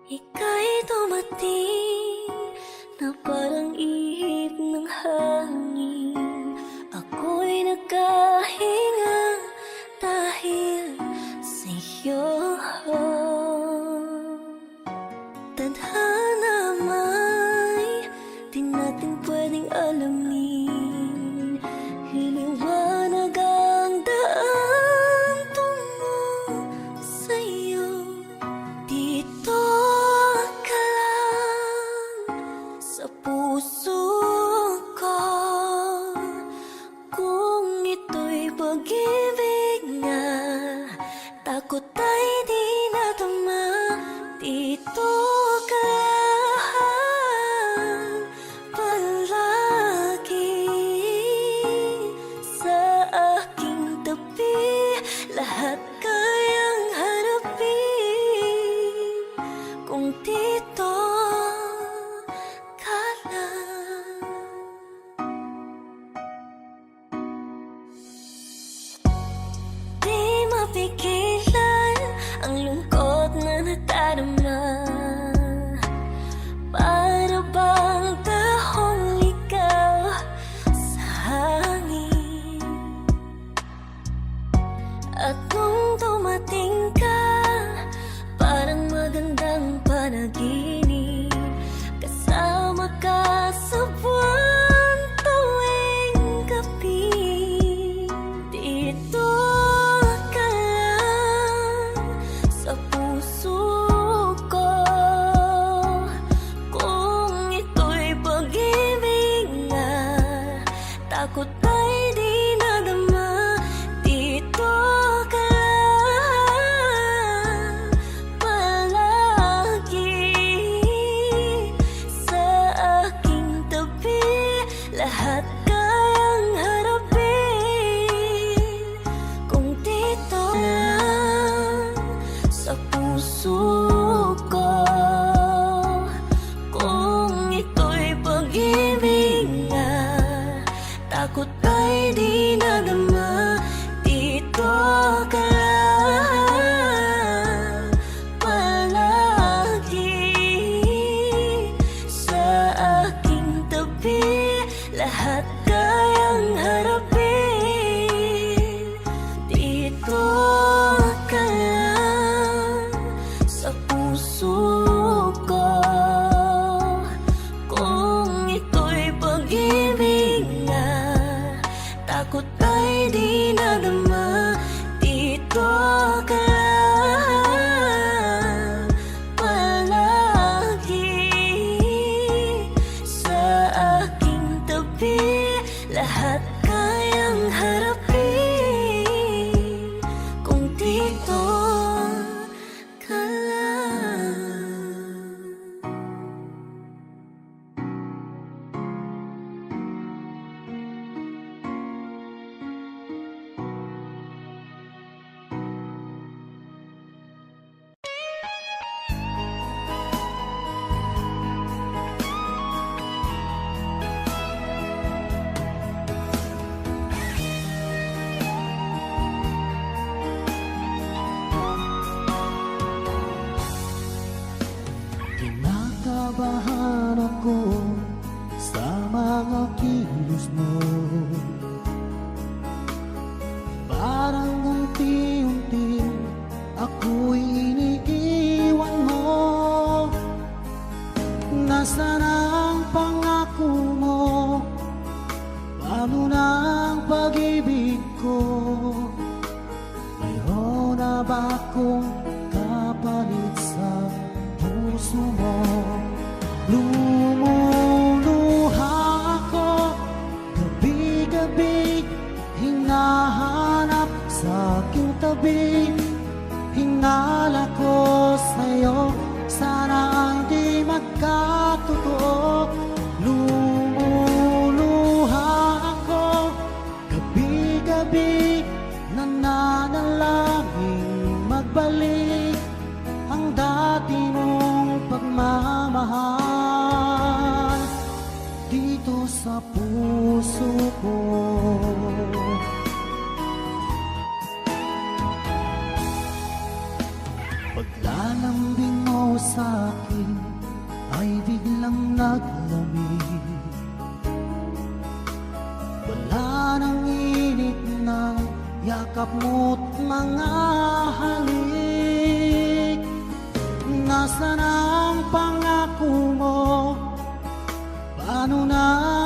Ika'y dumating na parang ihip ng hangin. Ako'y nagkahinga dahil sa'yo. Tadhana may di natin pwedeng alamin. Hiliwanag ang daan tungo sa'yo. Dito ka lang sa puso ko. Kung ito'y pag-ibig nga, takot ay di nadama. Dito ka lang palagi sa aking tabi. Lahat kayang harapin kung dito ka lang. Di mapigilan ang lungkot na nadarama. Para bang dahong ligaw sa hangin. At nung dumating ka, parang magandang panaginip. Kasama ka sa buwan tuwing gabi. Dito ka lang sa puso ko. Kung ito'y pag-ibig nga, takot ay di nadama. Dito ka lang palagi sa aking tabi. Lahat kayang harapin kung dito lang sa puso ko. Kung ito'y pag-ibig nga, takot ay di nadama. Dito ka lang palagi sa aking tabi. Lahat kayang harapin. Dito ka lang sa puso ko. Kung ito'y pag-ibig nga, takot ay di nadama. Dito ka lang palagi sa aking tabi. Lahat kayang harapin kung dito ka lang. Kinakabahan ako sa mga kilos mo. Parang unti-unti ako'y iniiwan mo. Nasaan ang pangako mo? Paano na ang pag-ibig ko? Mayroon na ba akong kapalit sa puso mo? Lumuluha ako gabi-gabi, hinahanap sa aking tabi. Hinala ko sa'yo, sana ay di magkatotoo. Lumuluha ako gabi-gabi, nananalangin magbalik ang dati mong pagmamahal dito sa puso ko. Paglalambing mo mo sa'kin ay biglang naglamig. Wala nang init na yakap mo't mga halik. Nasaan ang pangako mo? Paano na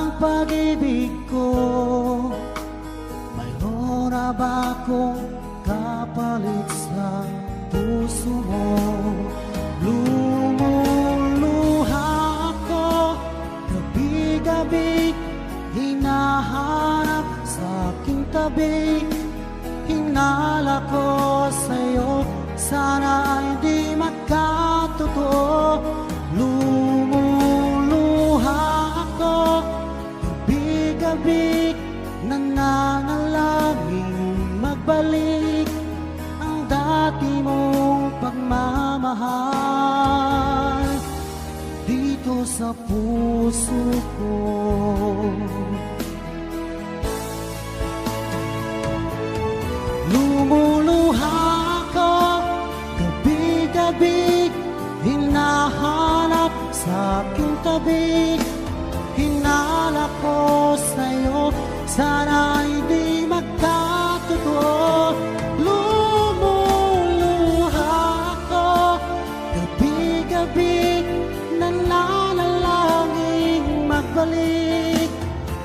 ang pag-ibig ko? Mayroon na ba akong kapalit sa puso mo? Lumuluha ako gabi-gabi, hinahanap sa aking tabi. Hinala ko sa'yo, sana ay di magkatotoo. Lumuluha ako gabi-gabi, nananalangin magbalik ang dati mong pagmamahal dito sa puso ko. Lumuluha ako gabi-gabi, hinahanap sa aking tabi. Hinala ko sa'yo, sana ay di magkatotoo. Lumuluha ako gabi-gabi, nananalangin magbalik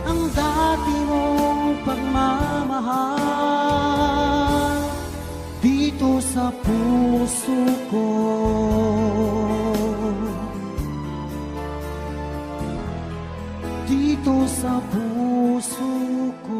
ang dati mong pagmamahal dito sa puso ko. Dito sa puso ko.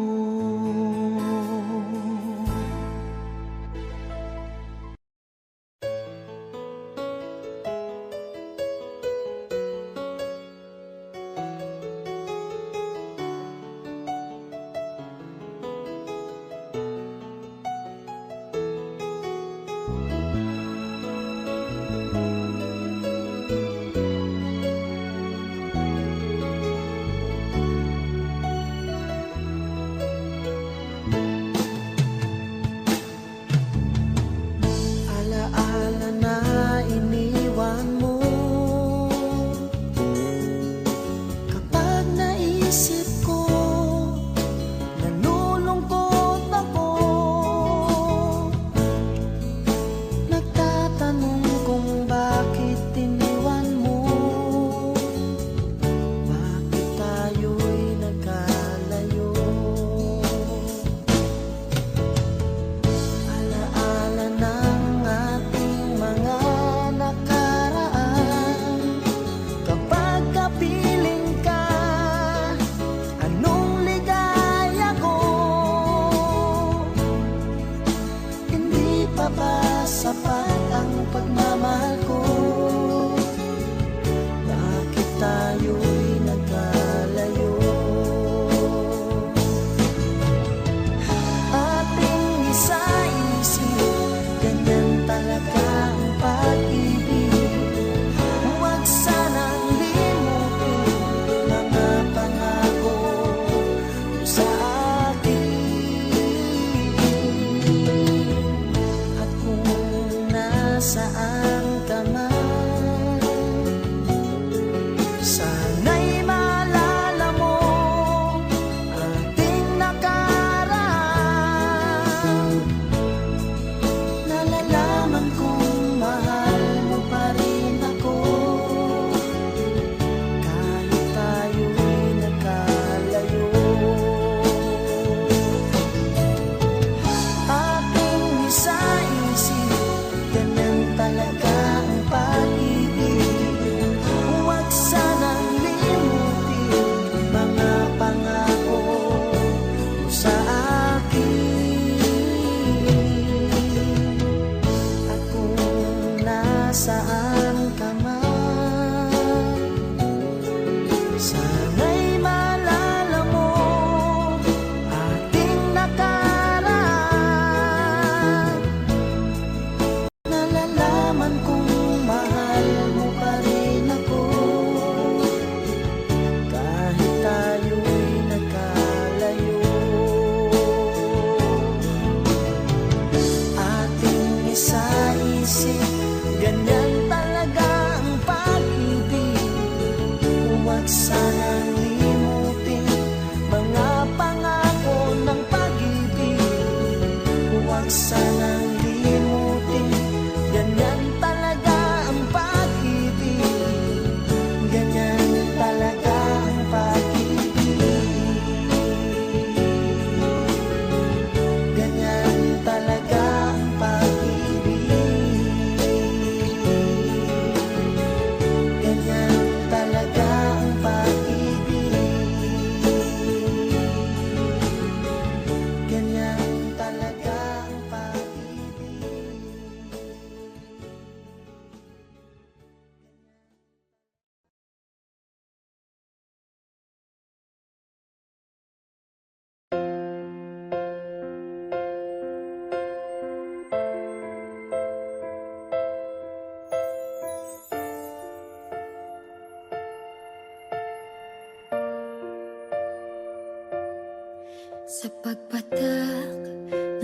Alaala na iniwan mo, kapag naisip ko, nalulungkot ako. Nagtatanong kung bakit iniwan mo, bakit tayo'y nagkalayo. Alaala ng ating mga nakaraan, kapag kapiling ka, anong ligaya ko. Hindi pa ba sapat ang pagmamahal ko? Bakit tayo'y nagkalayo? Ating isa-isip, ganyan talaga ang pag-ibig. Huwag sanang limutin mga pangako mo sa akin. At kung nasaan ka man, sana'y maalala mo ating nakaraan. Nalalaman kong mahal mo pa rin ako, kahit tayo'y nagkalayo. Ating isa-isip, ganyan talaga ang pag-ibig. Huwag sanang limutin mga pangako mo sa akin. At kung nasaan ka man, sana'y maalala mo ating nakaraan. Nalalaman kong mahal mo pa rin ako, kahit tayo'y nagkalayo. Ating isa-isip, ganyan talaga Sa pagpatak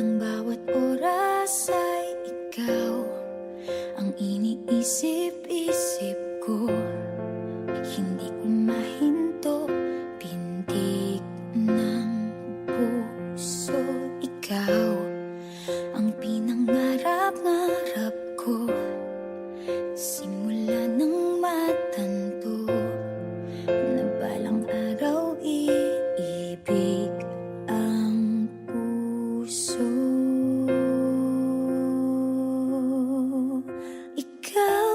ng bawat oras ay ikaw ang iniisip-isip ko. Hindi ko mahinto, pintig ng puso. Ikaw ang pinangarap-ngarap ko, simula ng matanto na balang araw iibig ang puso. Ikaw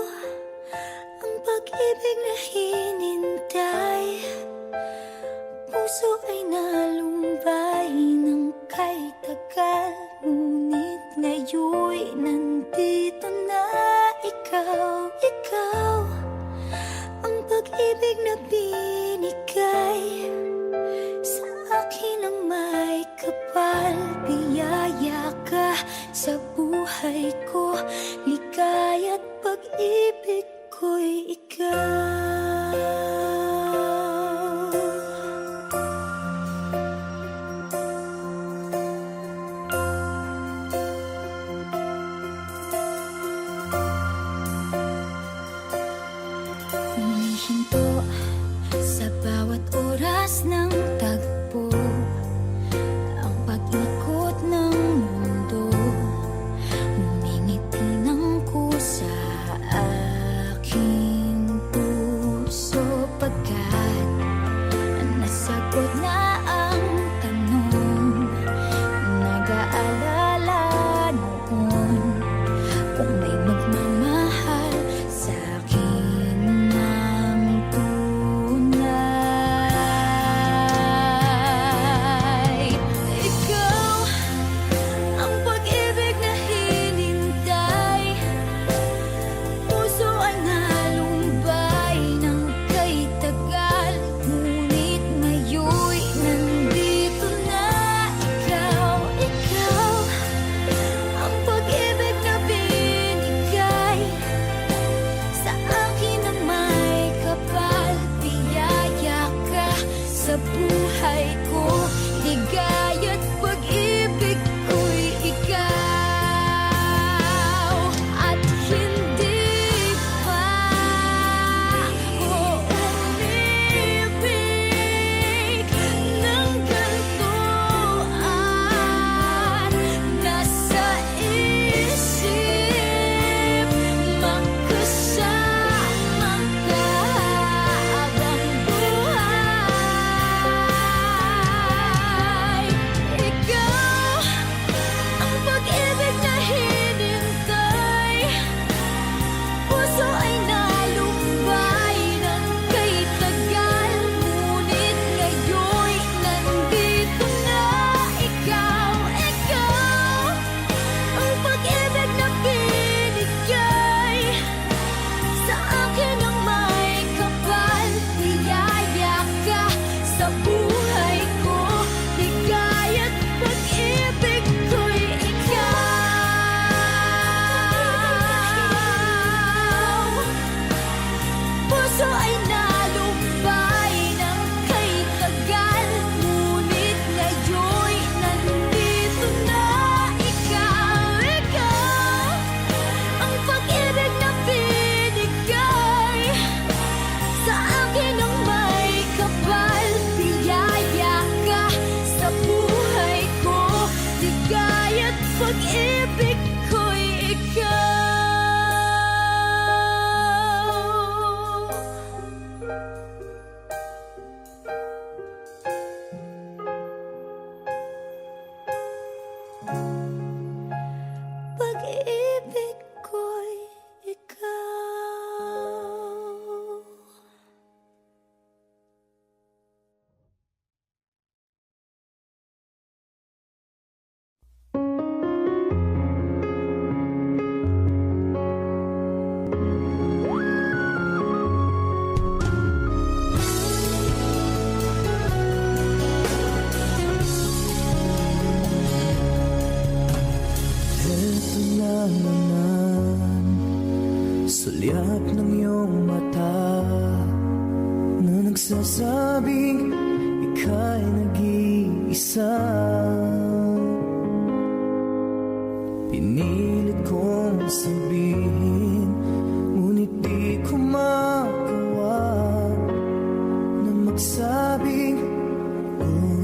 ang pag-ibig na hinintay, puso ay nalumbay ng kay tagal, ngunit ngayon'y nandito na ikaw. Ikaw ang pag-ibig na binigay sa akin ang may kapal. Biyaya ka sa buhay ko, ligaya't pag-ibig ko'y ikaw. Humihinto sa bawat oras ng tagpo, ang pag-ikot ng mundo, ngumingiti ng kusa aking puso. Pagkat nasagot na ang tanong, nag-aalala noon kung may magmamahal sa akin ng tunay. Ikaw ang pag-ibig na hinintay, puso ay nalumbay ng kay tagal, ngunit ngayon'y nandito na ikaw. Ikaw ang pag-ibig na binigay sa akin ang may kapal. Biyaya ka sa buhay ko, ligaya't pag-ibig ko'y ikaw. At hindi pa ako umibig ng ganito, at nasa isip makasama ka habang buhay. Ikaw ang pag-ibig na hinintay, puso ay nalumbay ng kay tagal, ngunit ngayon'y nandito na ikaw. Ikaw ang pag-ibig na binigay sa akin ang may kapal. Biyaya ka sa buhay ko, ligaya't pag-ibig ko'y ikaw. Puso ay nalumbay ng kay tagal, ngunit ngayon'y nandito na ikaw. Ikaw ang pag-ibig na binigay sa akin ang may kapal. Biyaya ka sa buhay ko, ligaya't pag-ibig ko'y ikaw. Pag-ibig ko'y ikaw. Eto na naman, sulyap ng iyong mata na nagsasabing ika'y nag-iibig. nag-iisa. Pinilit kong sabihin, ngunit di ko magawa na magsabing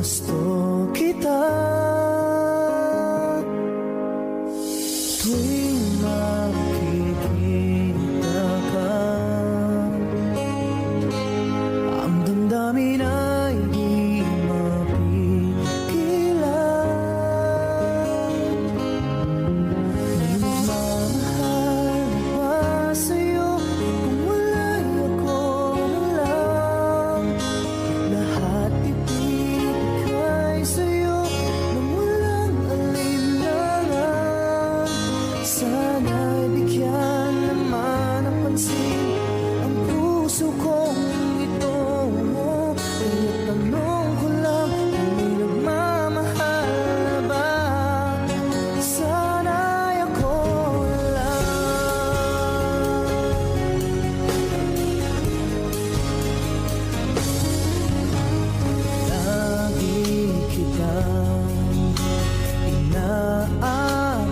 gusto kita. Tuwing makikita ka, ang damdamin ay di mapigilan. May nagmamahal ba sa'yo kung wala'y ako na lang? Lahat ibibigay sa'yo nang walang alinlangan. Sana'y bigyan naman ng pansin ang puso kong ito. Kaya tanong ko lang kung may nagmamahal na ba? Sana'y ako lang. Lagi kitang inaabangan,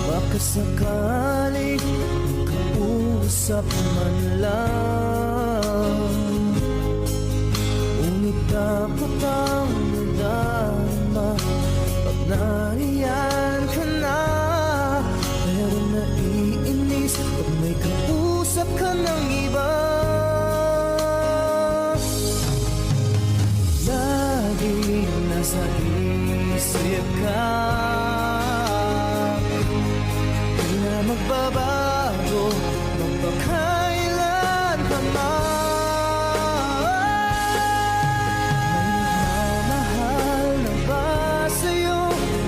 baka sakaling makausap man lang. Ngunit dapat ang nadama pag nariyan ka na. Pero naiinis pag may kausap ka ng iba. Lagi nasa isip ka, di na magbabago magpakailan pa man. May nagmamahal na ba sa'yo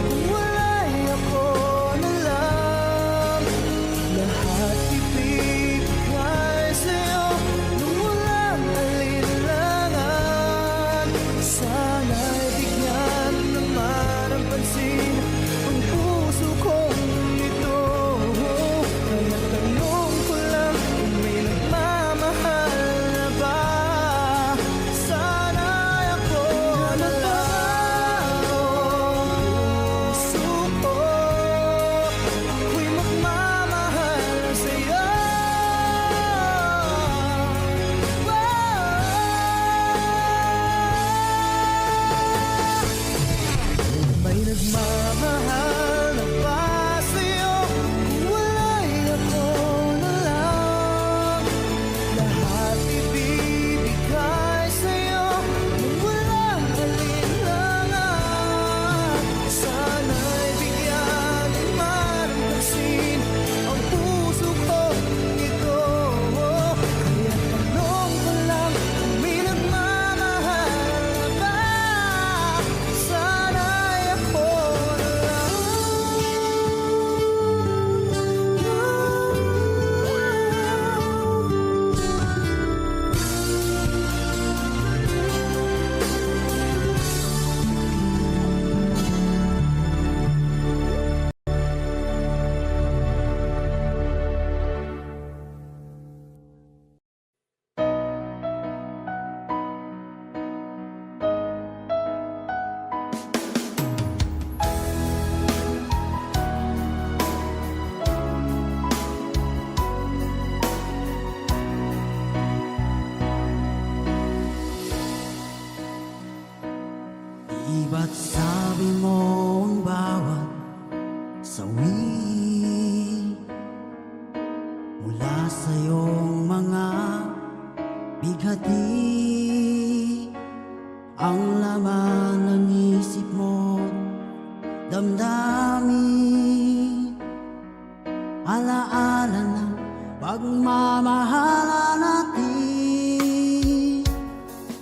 kung wala'y ako na lang? Lahat ibibigay sa'yo nung walang alinlangan. Sana'y bigyan naman ng pansin ang puso kong ito. Kaya tanong ko lang kung may nagmamahal na ba? Sana'y ako na lang. Puso ko ako'y magmamahal sa'yo. May nagmamahal na ba sa'yo kung wala'y ako na lang? Lahat ibibigay sa'yo nung walang alinlangan. Sana'y bigyan naman ng pansin ang puso kong ito. Kaya tanong ko lang kung may nagmamahal na ba? Sana'y ako na Di ba't sabi mo ang bawat sawi mula sa iyong mga bighati ang laman ng isip mo, damdamin, alaala ng pagmamahala natin.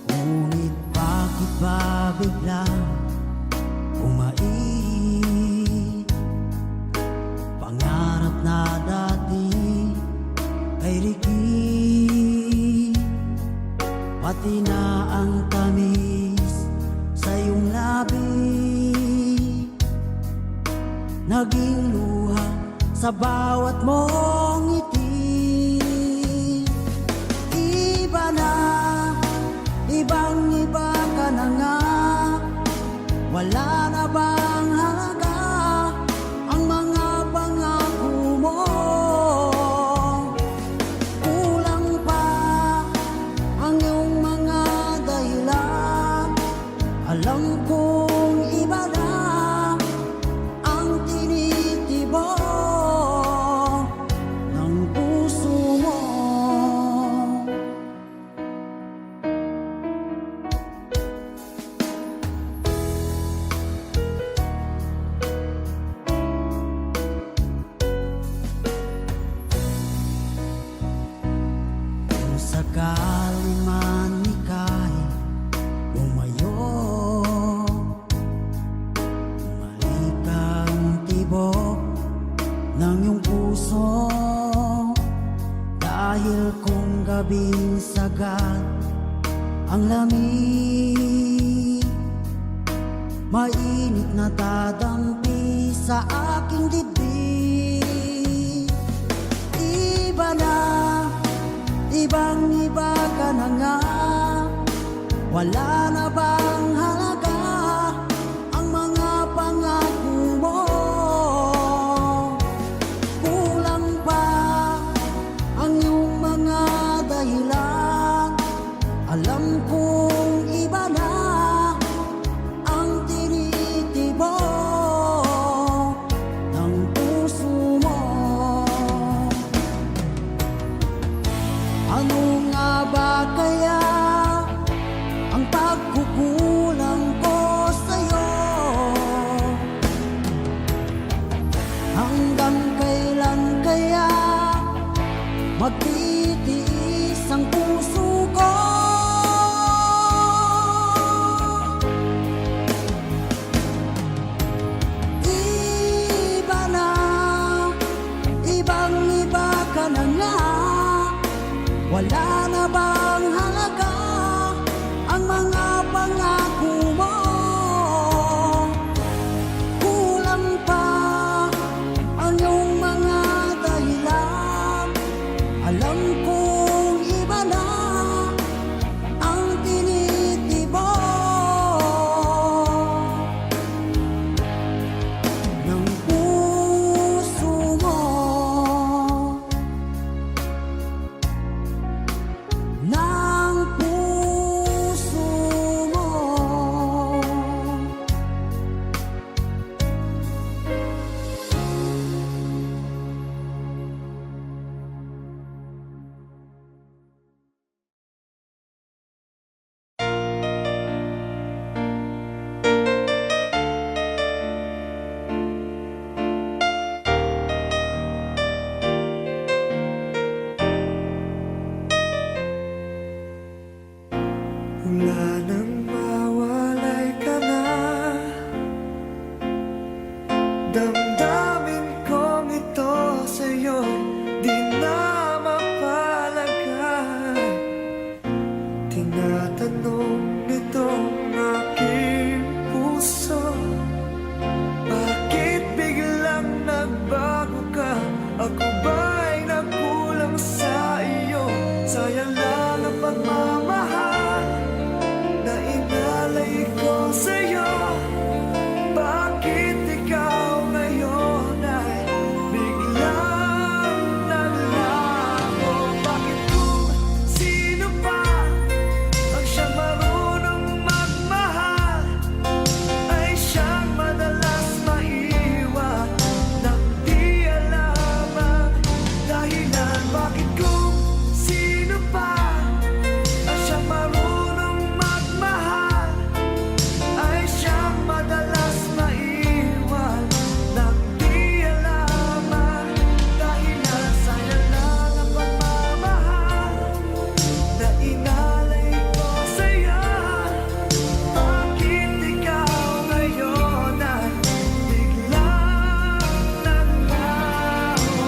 Ngunit bakit ba biglang umait? Pangarap na dati ay likid, pati na ang tamis sa iyong labi, naging luha sa bawat mong ngiti. Iba na, ibang iba ka na nga. Wala na bang halaga ang mga pangako mo? Kulang pa ang iyong mga dahilan. Alam kong iba na ang tinitibok ng puso mo. Kung sakali man ika'y lumayo, bumalik ang tibok ng iyong puso. Dahil kung gabing sagad ang lamig, mainit na dadampi sa aking dibdib. Iba na, ibang iba ka na nga. Wala na bang halaga ang mga pangako mo? Kulang pa ang iyong mga dahilan. Alam kong iba na ang tinitibok ng puso mo. Ano nga ba kaya ang pagkukulang ko sa'yo? Hanggang kailan kaya magtitiis ang puso ko? Iba na, ibang iba ka na nga. Wala na bang halaga ang mga pangako mo? Kulang pa ang iyong mga dahilan. Alam kong iba na ang tinitibok ng puso mo. Ng puso mo. Wala nang mawalay ka na. Damdamin kong ito sa'yo di na mapalagay. Tinatanong nitong aking puso, bakit biglang nagbago ka? Ako ba'y nagkulang sa iyo? Sayang lang ang pagmamahal na inalay ko sa'yo. Bakit ikaw ngayon ay biglang naglaho? Bakit kung sino pa ang siyang marunong magmahal ay siyang madalas maiwan nang di alam ang dahilan? Bakit kung sino pa ang siyang marunong magmahal ay siyang madalas maiwan nang di alam ang dahilan? Sayang lang ang pagmamahal na inalay ko sa'yo. Bakit ikaw ngayon ay biglang naglaho?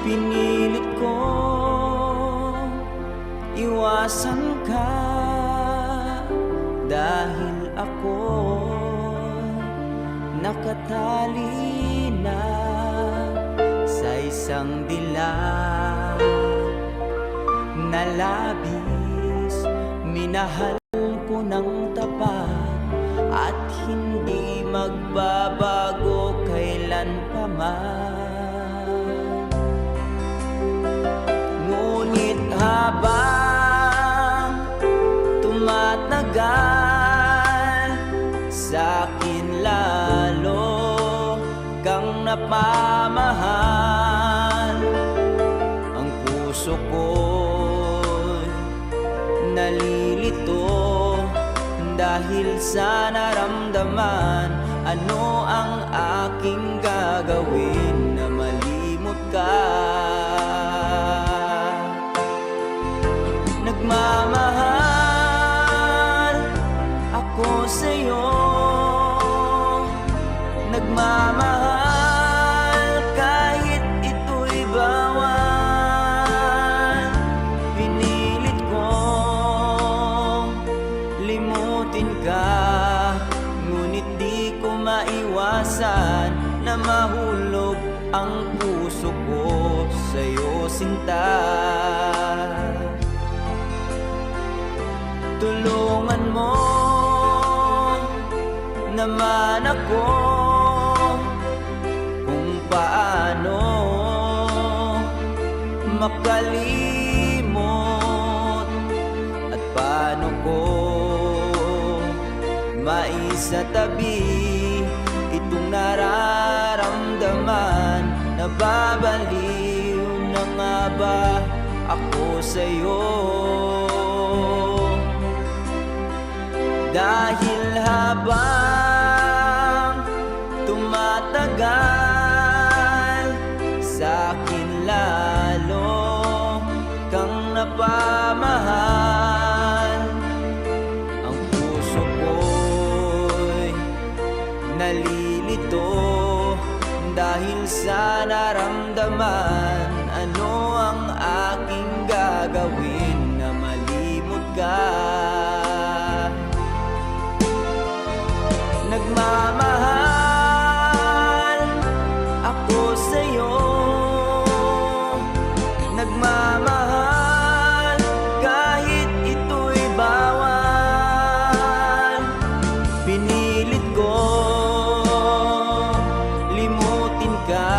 Pinilit ko iwasan ka dahil ako nakatali na sa isang dilag na labis. Minahal ko ng tapat at hindi magbabago kailan pa man. Ngunit habang tumatagal, sa'kin lalo kang napamahal. Ang puso ko'y nalilito dahil sa naramdaman. Ano ang aking gagawin na malimot ka? Nagmamahal ako sa'yo, nagmamahal kahit ito'y bawal. Pinilit kong limutin ka, ngunit di ko maiwasan na mahulog ang puso ko sa'yo, sinta. Tulungan mo naman ako kung paano makalimot at paano ko maisatabi itong nararamdaman. Nababaliw na nga ba ako sa'yo? Dahil habang tumatagal, sa'kin lalo kang napamahal. Ang puso ko'y nalilito dahil sa naramdaman. Ano ang aking gagawin na malimot ka? Nagmamahal ako sa'yo, nagmamahal kahit ito'y bawal. Pinilit ko limutin ka,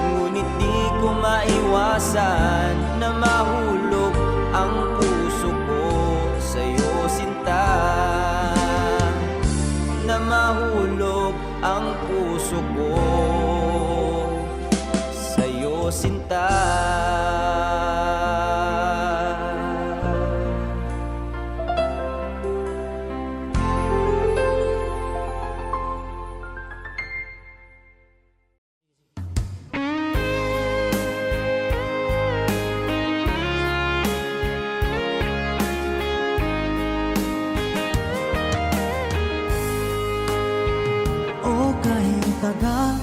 ngunit di ko maiwasan na mahulog ang puso ko sa'yo, sinta. Na mahulog ang puso ko sa'yo, sinta. O kahit tagal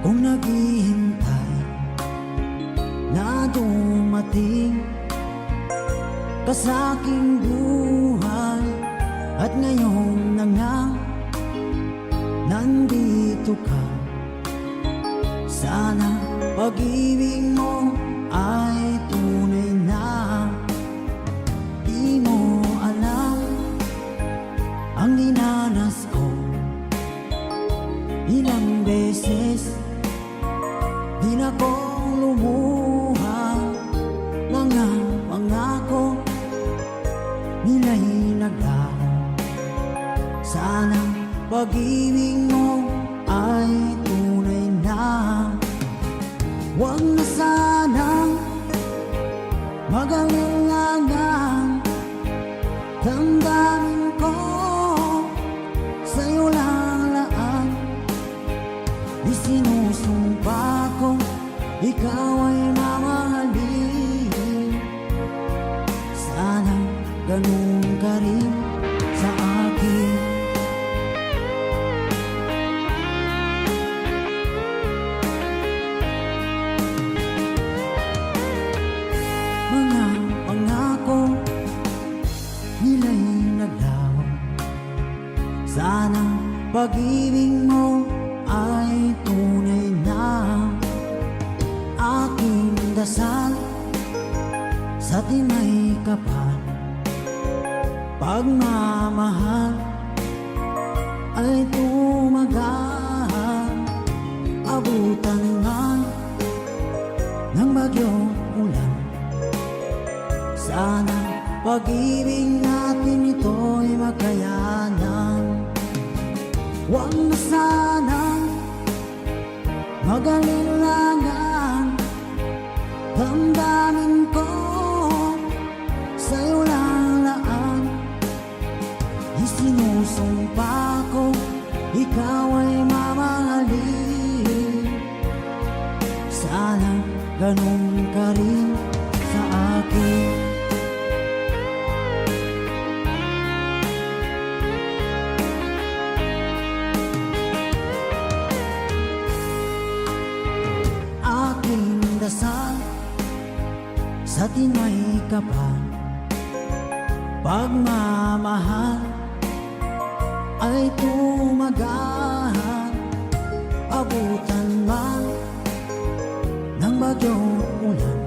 kung naghihintay na dumating ka sa aking buhay, at ngayon na nga nandito ka. Sana pag-ibig mo ay tunay na. Di mo alam ang dinanas ko. Ilang beses din akong lumuha, mga pangako nila'y naglaho. Sana pag-ibig mo ay tunay na. Huwag na sanang mag-alinlangan, damdamin ko sa'yo lang laan. Isinusumpa ko ikaw ay mamahalin. Sana ganun ka rin sa akin. Abutan man ng bagyong ulan, sana pag-ibig natin ito'y makayanan. Huwag na sanang mag-alilangan, damdamin ko sa'yo lalaan. Isinusumpa ko, ikaw ay mamahalin. Sana ganun ka rin sa akin. Aking dasal sa tinay kapal, pagmamahal ay tumagahan. Abutan man ng bagyong ulan,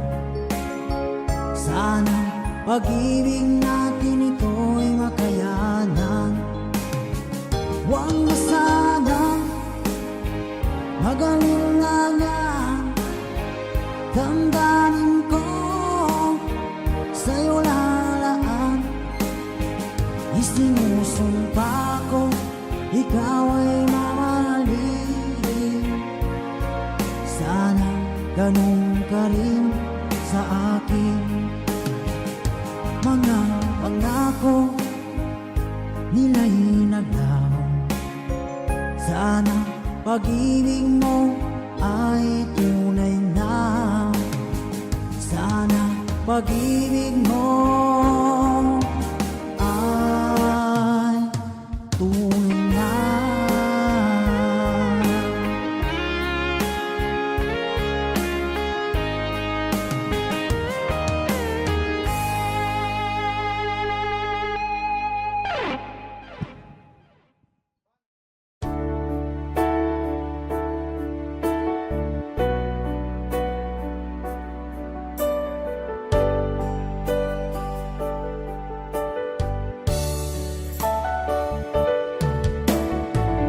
sana pag-ibig natin ito'y makayanan. Huwag na sanang mag-alilangan, damdamin ko sa'yo lalaan. Isinusumpa ko, ikaw ay mamahalin. Sana ganun ka rin sa akin. Mga pangako nila'y naglaho, sana pag-ibig mo ay tunay na. Sana pag-ibig mo ay tunay na.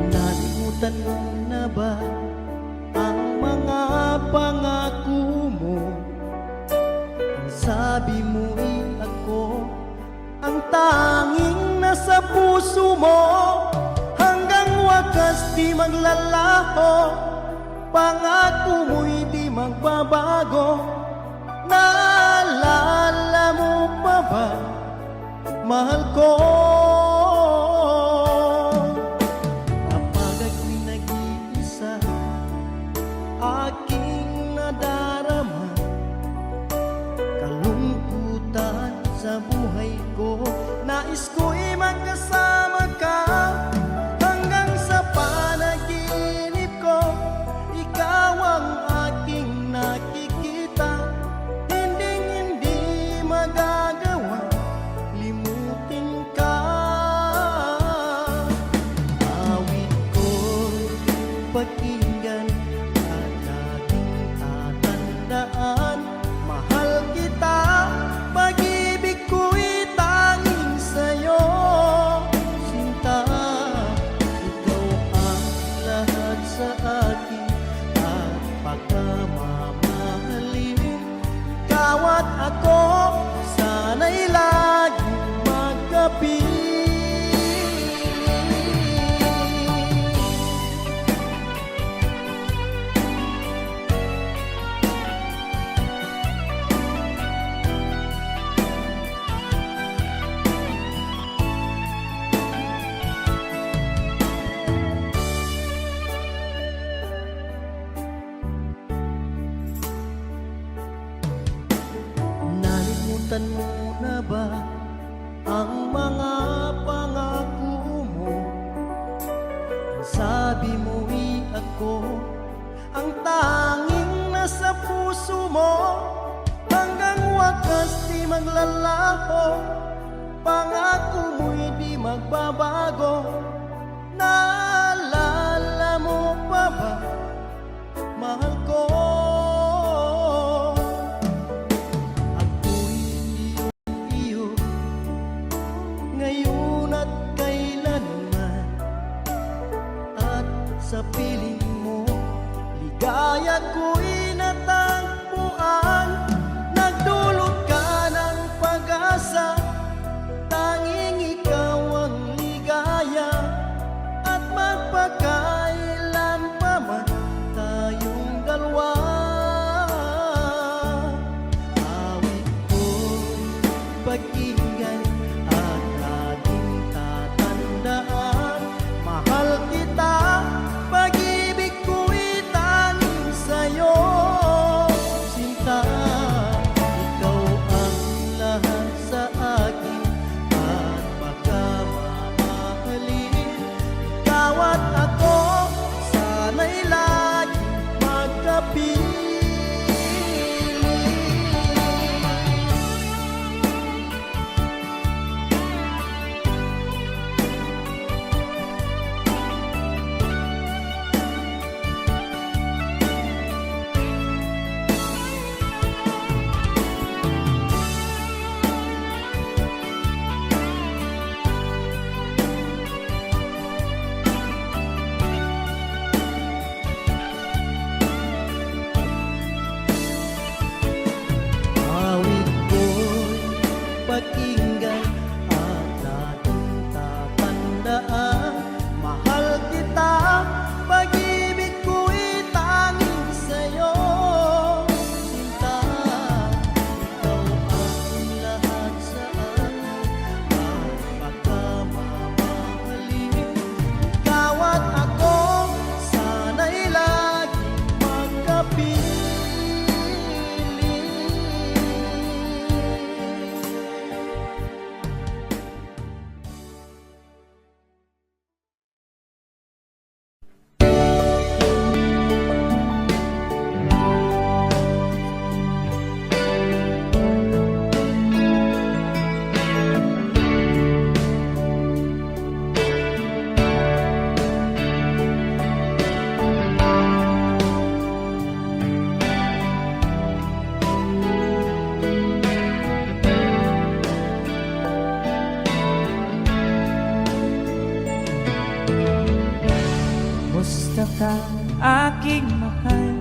Nalimutan mo na ba ang mga pangako mo? Ang sabi mo'y ako ang tanging nasa puso mo. Hanggang wakas di maglalaho, pangako mo'y di magbabago. Naalala mo pa ba, mahal ko? Kapag ako'y nag-iisa, aking nadarama kalungkutan sa buhay ko. Nais ko'y magkasama ka hanggang sa panaginip ko. Ikaw ang aking nakikita, hindi magagawa limutin ka. Awit ko'y pakinggan at aking tatandaan. Mahal kita, pag-ibig ko'y tanging sa'yo. Sinta, ikaw ang lahat sa akin at pagkamamahalin. Ikaw at ako, sana'y laging magkapit. Nalimutan mo na ba ang mga pangako mo? Ang sabi mo'y ako ang tanging nasa puso mo. Hanggang wakas di maglalaho, pangako mo'y di magbabago. Naalala mo pa ba, mahal ko? Ako'y iyo ngayon at kailanman, at sa piling mo Ligaya ko'y natagpuan, nagdulot ka ng pag-asa. Tanging ikaw ang ligaya, at magpakailan pa man tayong dalawa. Awit ko'y pag-ingay at laging tatandaan. Mahal kita, pag-ibig ko'y tanging sa'yo. Sinta, ikaw ang lahat sa akin at pagkamamahalin. Ikaw at ako, sana'y laging magkapiling. Awit ko'y pag-ingay at laging tatandaan. Mahal kita, pag-ibig ko'y tanging sa'yo. Sinta, ikaw ang lahat sa akin at pagkamamahalin. Ikaw at ako, sana'y laging magkapiling. Kumusta ka, aking mahal?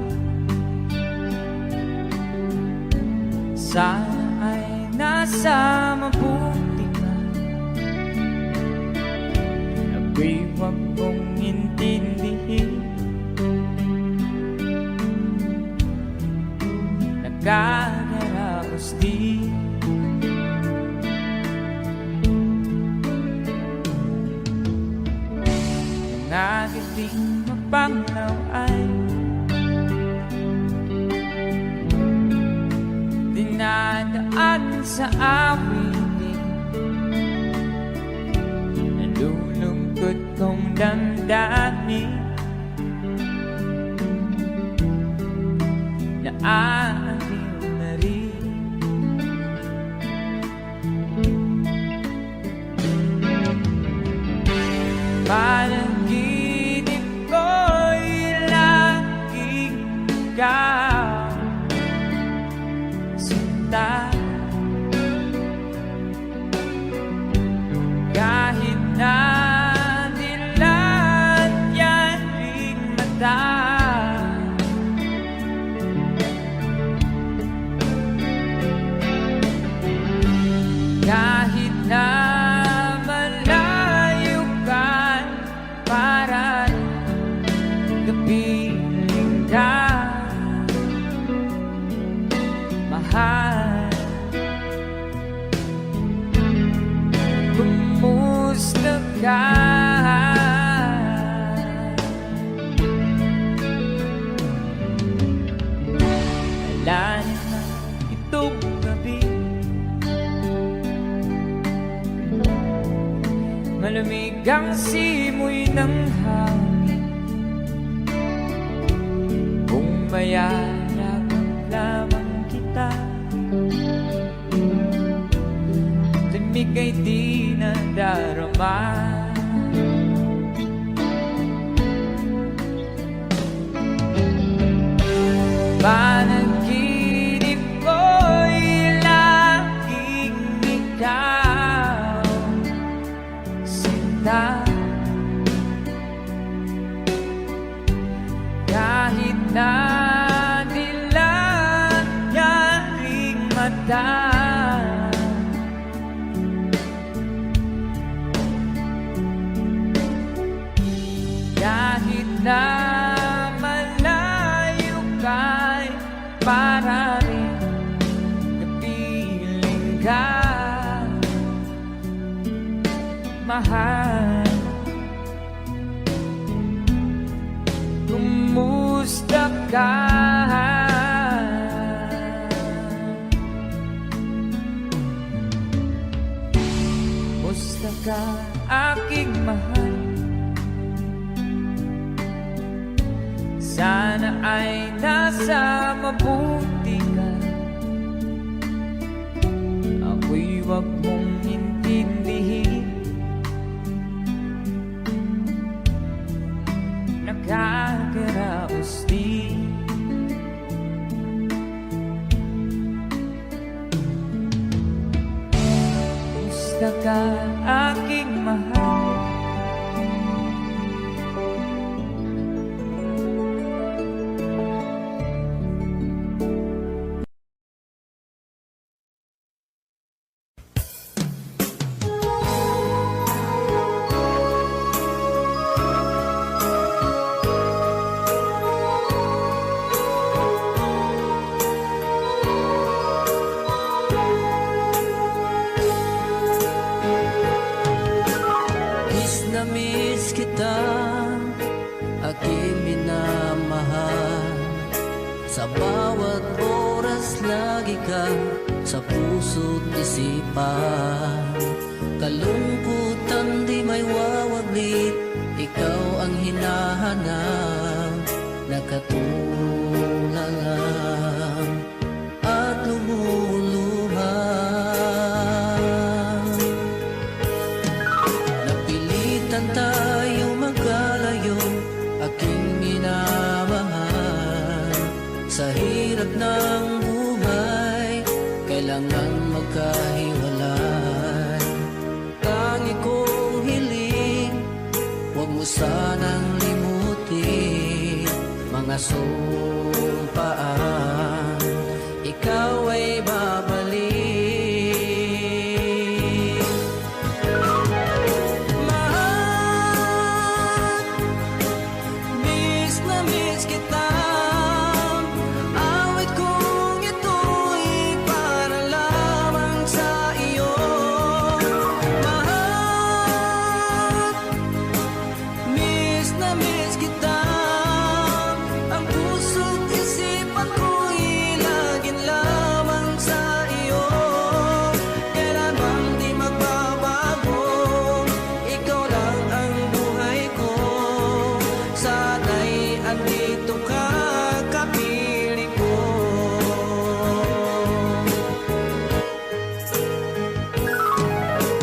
Sana ay nasa mabuti ka. Ako'y huwag mong intindihin. Nagkakaraos din. Nagaling mapanglaw ay dinadaan sa awitin. Nalulungkot kong damdamin, naaliw na rin. Panaginip ko'y laging ikaw, sinta. Kahit na dilat yan ring mata, kahit na malayo ka, para kapiling ka, mahal. Kumusta ka? Wala na itong gabi, malamig ang simoy ng hangin. Kung mayarap lamang kita, lamig ay di nadarama. Panaginip ko'y laging ikaw, sinta. Kahit na dilan yaring mata. Kahit na malayo ka'y para rin napiling ka, mahal. Kumusta ka? Kumusta ka, aking mahal? Sana ay nasa mabuti ka. Ako'y wag mong intindihin. Nakakaraos din. Kumusta ka, aking mahal? Miss kita, aking minamahal. Sa bawat oras lagi ka sa puso't isipan. Kalungkutan di may wawaglit, ikaw ang hinahanap. Nakatulala at lumuluha. Napilitan tayo magkalayo, aking minamahal. Sa hirap ng buhay, kailangan magkahiwalay. Tangi kong hiling, huwag mo sanang limutin mga sumpaan, ikaw ay babalik. Mahal, miss na miss kita. Awit kong ito'y para lamang sa iyo. Mahal, miss na miss kita. Ang puso't isipan ko'y laging lamang sa iyo. Kailanman di magbabago, ikaw lang ang buhay ko. Sana'y andito ka, kapiling ko.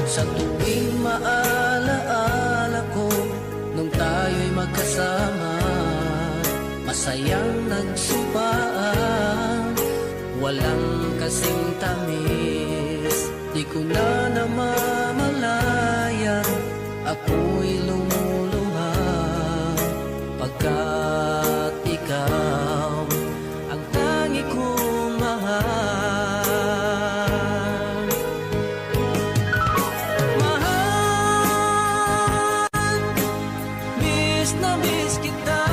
Sa tuwing maalaala ko nung tayo'y magkasama, masayang nagsumpaan, walang kasing tamis. Di ko na namamalayan, ako'y lumuluha, pagkat ikaw ang tangi kong mahal. Mahal, miss na miss kita.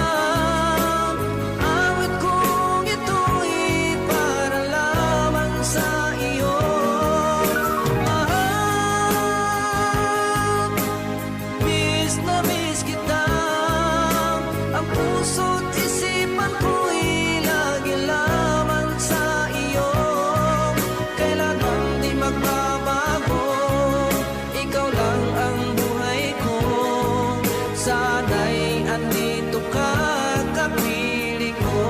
Awit kong ito'y para lamang sa iyo. Mahal, miss na miss kita. Ang puso't isipan ko'y lagi lamang sa iyo. Kailanman di magbabago, ikaw lang ang buhay ko. Sana'y andito ka, kapiling ko.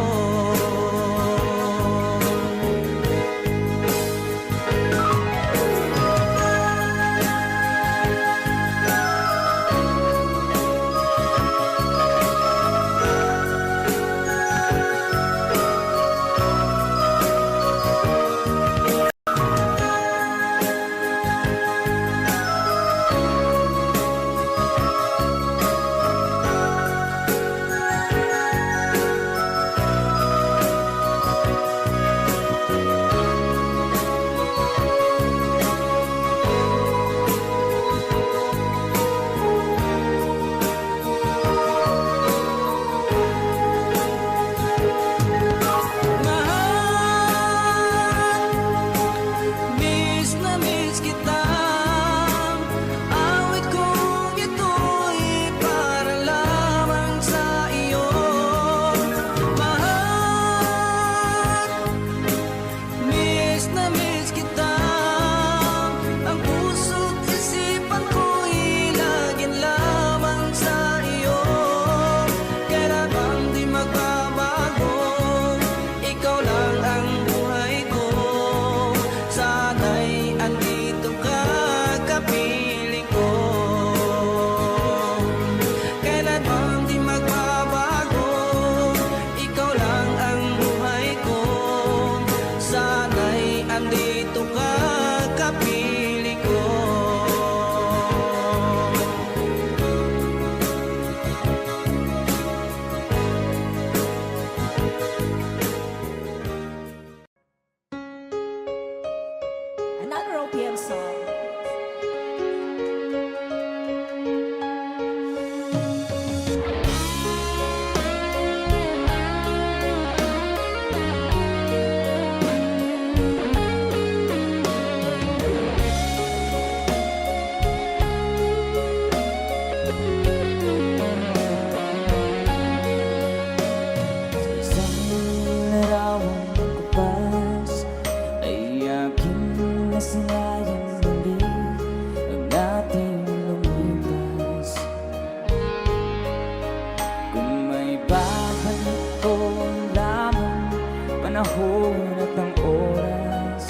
panahon at ang oras.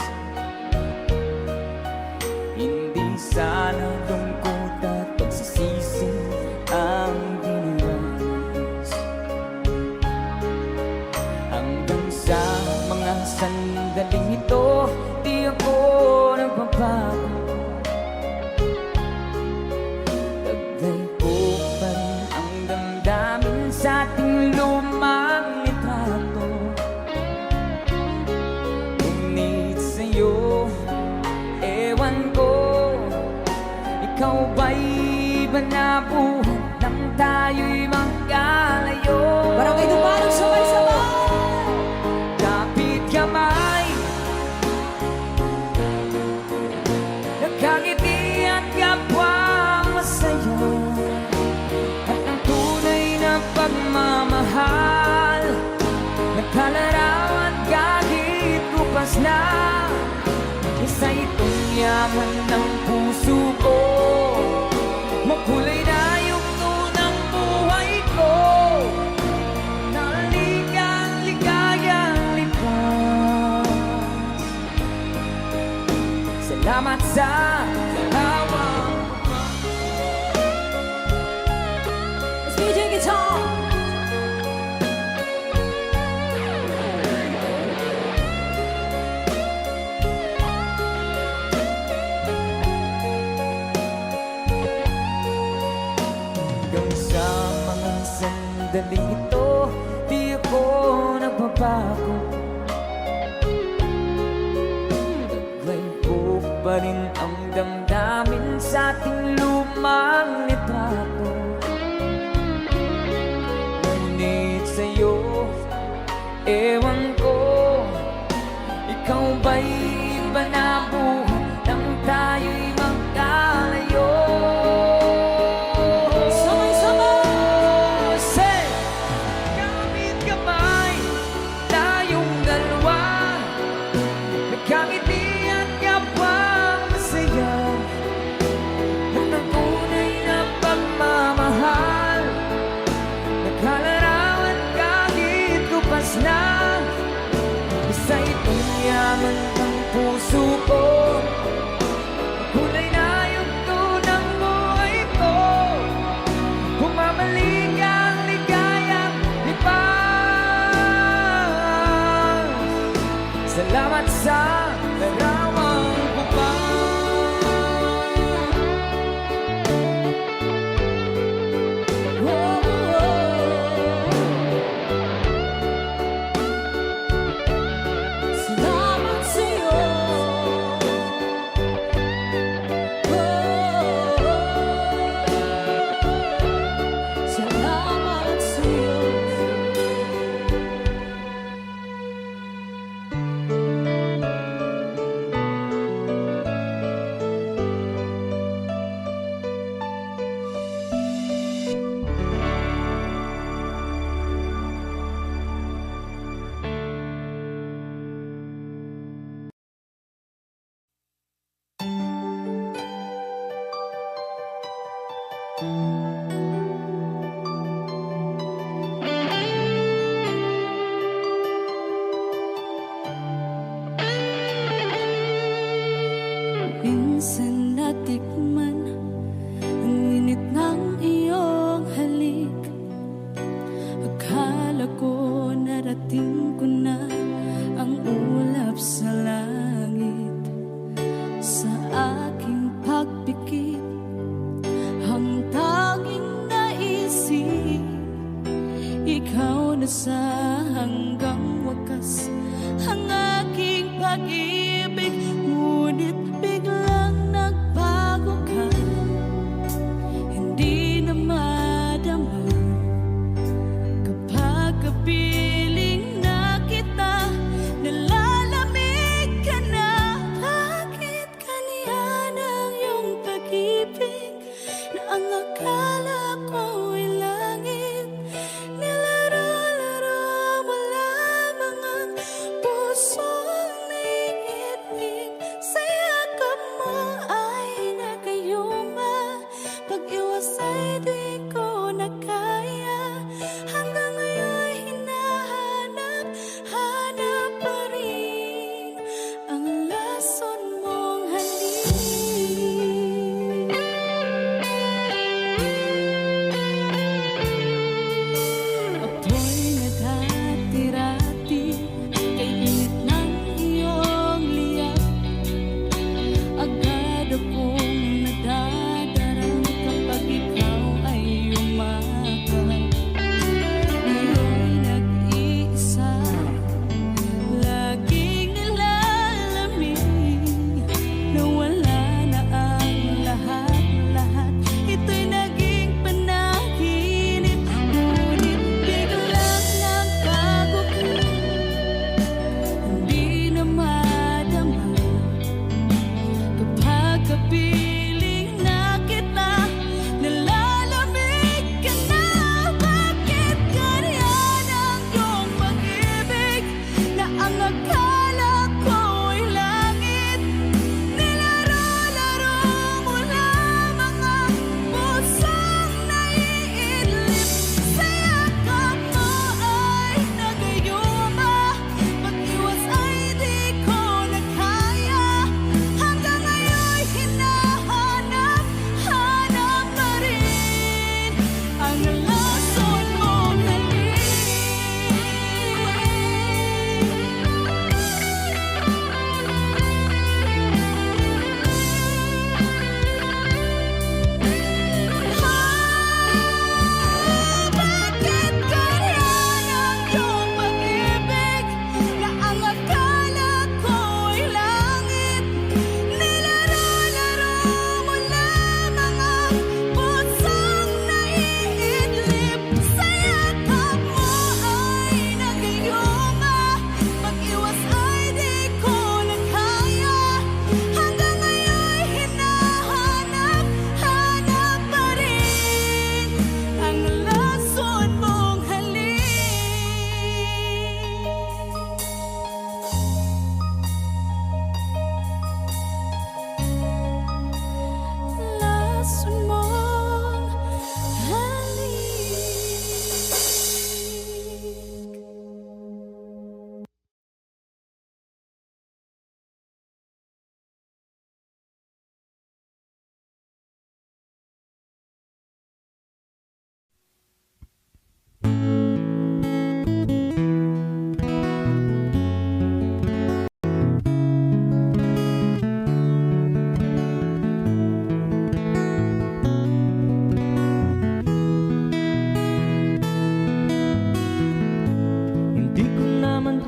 Hindi sana lungkot at pagsisisi ang dinaras. Hanggang sa mga sandaling ito, di ako nagbabago. Taglay ko pa rin ang damdamin sa ating lumang litrato. Ngunit sa'yo, ewan ko, ikaw ba'y iba na buhat nang tayo'y magkalayo? Barangay Dumarang sabay-sabay. Kapit kamay, nakangiti at kapwa masaya, at ang tunay na pagmamahal, nagkalarawan kahit kupas na. Isa itong yaman ng puso ko, makulay na yugto ng buhay ko, naligang ligayang lipas. Salamat sa hawak. Let's DJ guitar. Hanggang sa mga sandaling ito, di ako nagbabago. Taglay ko pa rin ang damdamin sa ating lumang litrato. Ngunit sa'yo, ewan ko, ikaw ba'y iba na buhat nang tayo'y magkalayo? Say, kapit kamay, tayong dalawa, nagkangiti at kapwa masaya, at ang tunay na pagmamahal, nagkalarawan kahit kupas na. Isa itong yaman ng puso ko, kulay na yugto ng buhay ko, bumabalik ang ligayang lipas. Salamat sa larawang ko pa. Salamat sa'yo. Salamat sa'yo. Minsan natikman ang init ng iyong halik. Akala ko narating ko na ang ulap sa langit. Sa aking pagpikit, ang tanging naisip, ikaw na sa hanggang wakas ang aking pag-ibig. Ngunit biglang nagbago ka, hindi na madama kapag kapiling na kita, nalalamig ka na. Bakit kaniyan ang iyong pag-ibig na ang akala ko'y langit? Nilaro-laro mo lamang ang pusong naiibig. Sa'yo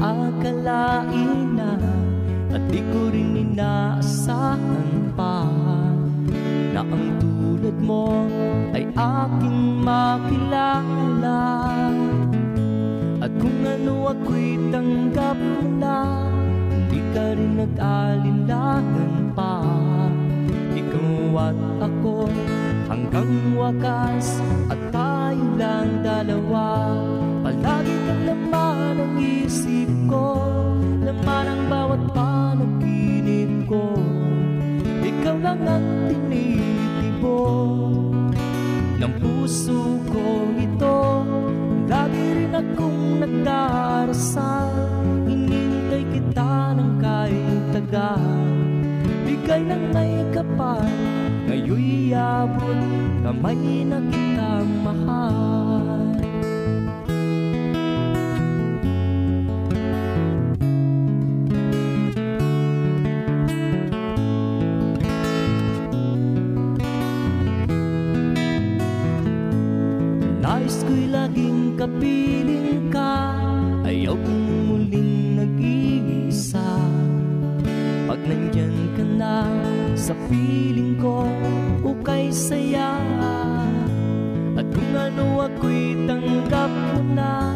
aakalain na at di ko rin inaasahan pa na ang tulad mo ay aking makilala. At kung ano ako'y tanggap mo na, hindi ka rin nag-alinlangan pa. Ikaw at ako hanggang wakas, at tayo lang dalawa. Palagi kang laman ng isip ko, laman ang bawat panaginip ko. Ikaw lang ang tinitibo ng puso ko ito. Lagi rin akong nagdarasal, hinintay kita ng kahit tagal. Bigay ng may kapal, ngayon'y abot kamay na kitang mahal. Nais ko'y laging kapiling ka, ayaw kong muling nag-iisa. Pag nandyan ka na sa piling ko, ukay saya. At kung ano ako'y tanggap mo na,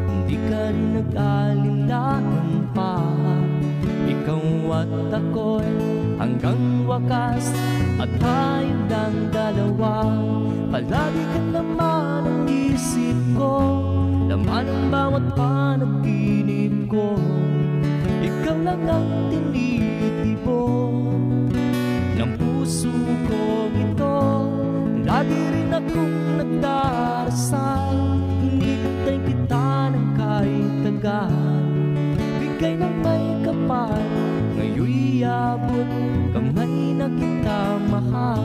hindi ka rin nag-alinlangan pa. Ikaw at ako'y hanggang wakas, at tayo lang dalawa. Palagi kang laman ng isip ko, laman ang bawat panaginip ko. Ikaw lang ang tinitibo ng puso ko ito. Lagi rin akong nagdarasal, hinintay kita ng kahit tagal. Bigay ng may kapal, ngayon'y abot kamay na kita mahal.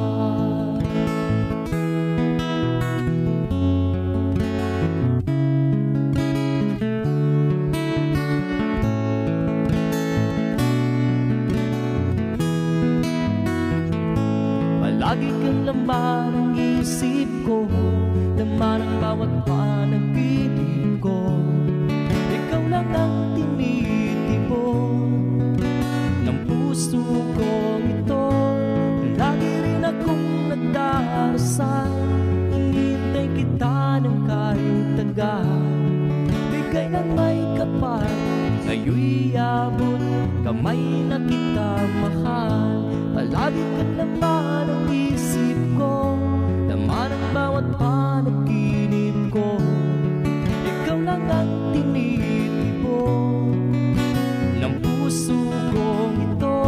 Lagi kang laman ng isip ko, laman ang bawat panaginip ko. Ikaw lang ang tinitibo ng puso ko ito. Lagi rin akong nagdarasal, hinintay kita ng kahit tagal. Bigay ng may kapal, ngayon'y abot kamay na kita mahal. Palagi kang laman ng isip ko, laman ang bawat panaginip ko. Ikaw lang ang tinitibo ng puso ko ito.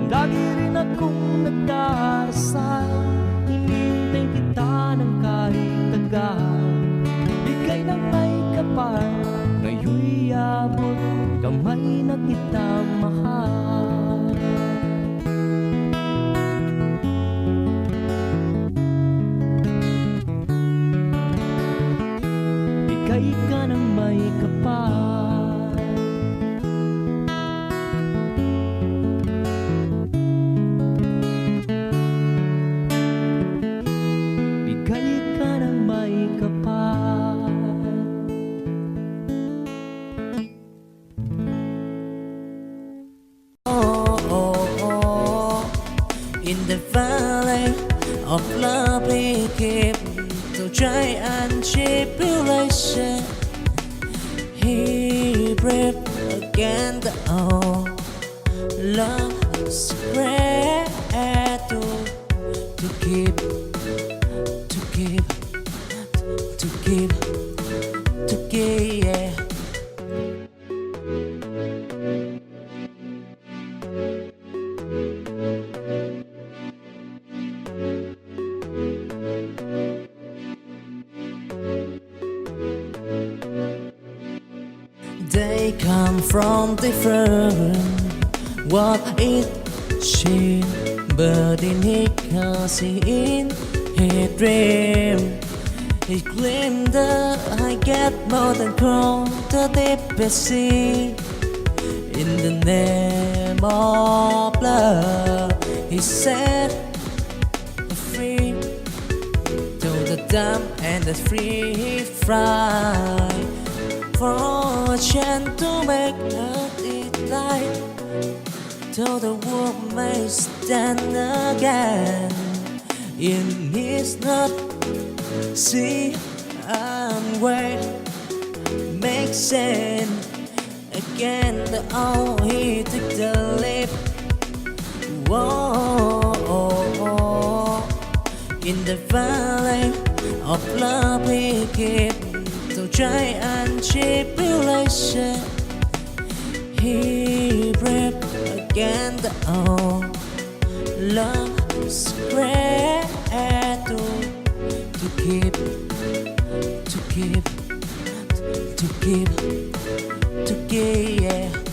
Lagi rin akong nagdarasal, hinintay kita ng kahit tagal. Bigay ng may kapal, ngayon'y abot kamay na kita mahal. Bigay ka ng may kapal, bigay ka ng may kapal. In the valley of love we keep to try and tribulation. He breathed again the old love spread to keep yeah. They come from different what it she but in he can see in his dream. He claimed that I get more than crown the deepest sea. In the name of love, he set free to the dumb and the free fly for a chance to make it right, till the world may stand again. In his not see and wait, make sense again. The all he took the leap. Whoa, in the valley of love he keep the giant tribulation. He breathed again the old love's great to keep, to keep, to keep, to keep, yeah.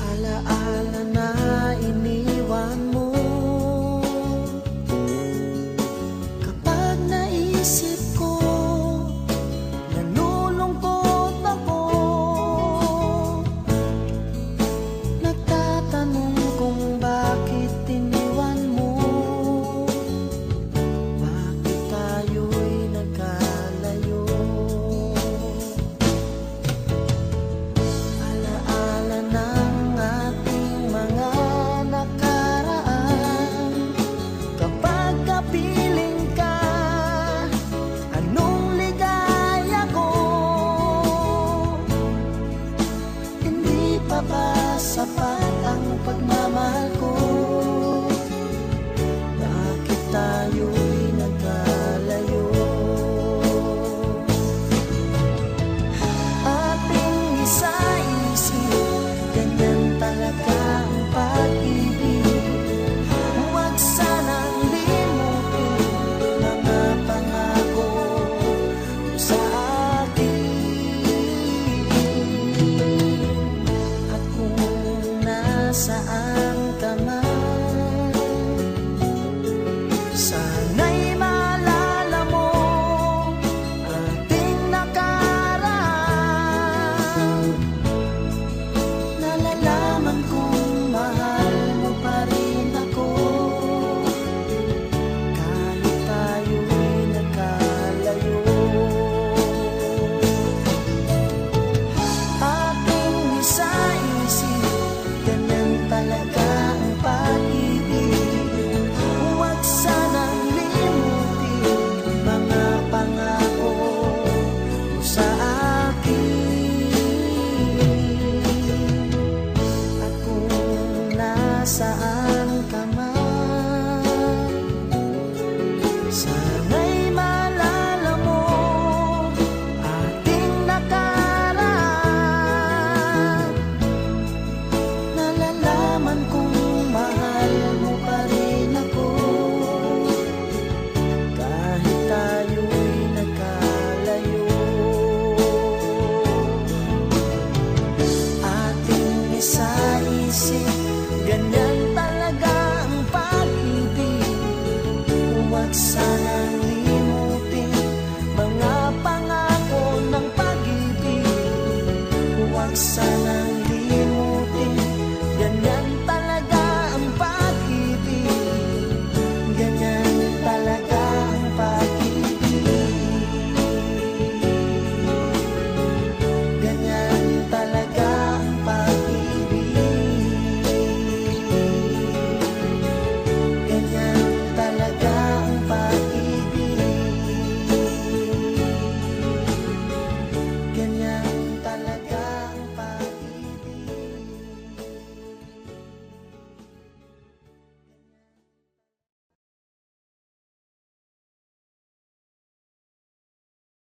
Alaala na iniwan mo. Kapag naisip ko, nalulungkot ako. Nagtatanong kung bakit iniwan mo. Bakit tayo'y nagkalayo? Alaala ng ating mga nakaraan. Kapag kapiling ka, anong ligaya ko. Hindi pa ba sapat ang pagmamahal ko? Bakit tayo'y nagkalayo? Ating isa-isip, ganyan talaga ang pag-ibig. Huwag sanang limutin mga pangako mo sa akin. At kung nasaan ka man, sana'y maalala mo ating nakaraan. Nalalaman kong mahal mo pa rin ako, kahit tayo'y nagkalayo. Ating isa-isip, ganyan talaga ang pag-ibig. Huwag sanang limutin mga pangako mo sa akin. At kung nasaan ka man, sana'y maalala mo ating nakaraan. Nalalaman kong mahal mo pa rin ako, kahit tayo'y nagkalayo. Ating isa-isip, ganyan